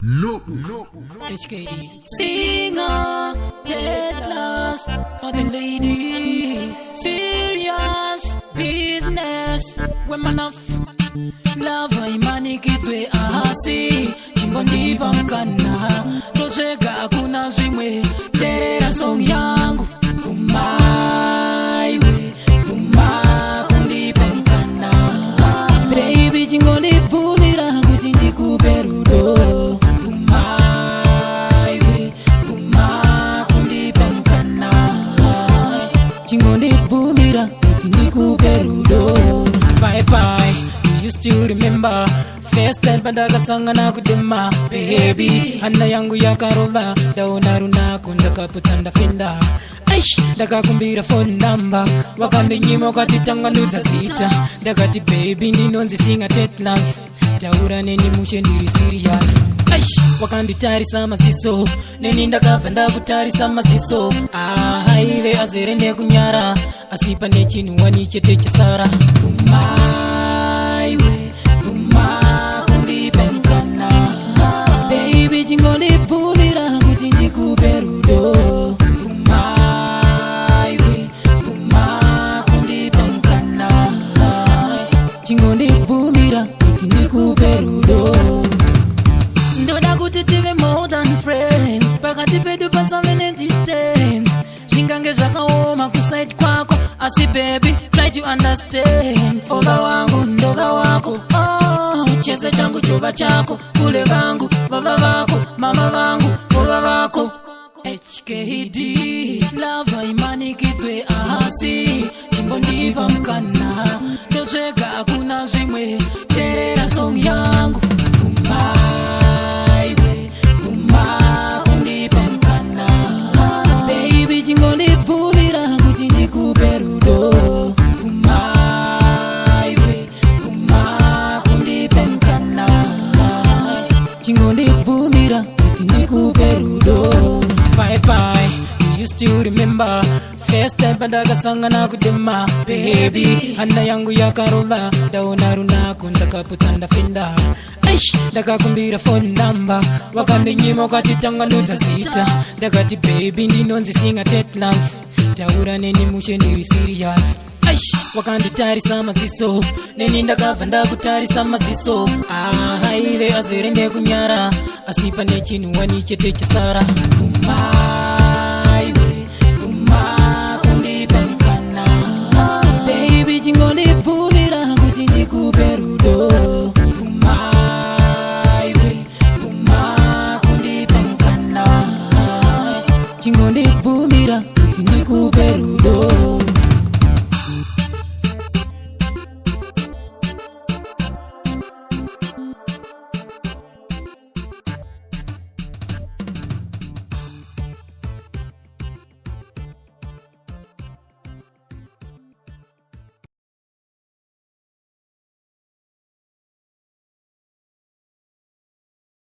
HKD. Singer, deadless for the ladies. Serious business. Women of love, imani kitwe ahasi. Chimbondi bamkana. Rochega hakuna zimwe. Terera song yangu. Umai we. Uma kundi bamkana. Baby chingoni punira kutindi kuberudo. Bye bye, you used to remember first time pandaga sanga na kudema baby hana yangu ya karola dauna runa kundaka putanda finda aish daga kumbira phone number wakande nyima wakati tanganuza sita dagati baby ninonzi singa tetlands taura neni mushe ndiri serious aish wakandi tari sama siso neni ndakavanda kutari sama siso haile azere ne kunyara asipa nechinu wani chete chasara umai we uma kundi benkana baby chingoni pulira kuti ndikuberudo umai we uma kundi benkana chingoni pulira kuti ndikuberudo ndoda kuti tive more than friends pakati pedu pasave distance zvingange zvakaoma kuside kwako asi baby try to understand oga wangu ndoga wako chese changu chova chako kule vangu baba vako mama vangu baba vako HKD love imani kitwe ahasi chimbondiva mkana ndochega hakuna zvimwe terera song yangu umai we uma kundipa mkana baby chingondibvumira kuti ndikuberudo umai we uma kundipa mkana chingondibvumira kuti ndikuberudo bye bye you used to remember first time pandaga sanga na kudema baby hana yangu ya karola dauna runa kundaka putanda finda aish ndakakumbira phone number wakande nyima wakati tanganuza sita ndakati baby ndinonzi singa tetlands taura neni mushe ndiri serious aish wakanditari sama ziso neni ndakabva ndakutari sama ziso haile azere ndekunyara asipa nechinu wani chete chasara umai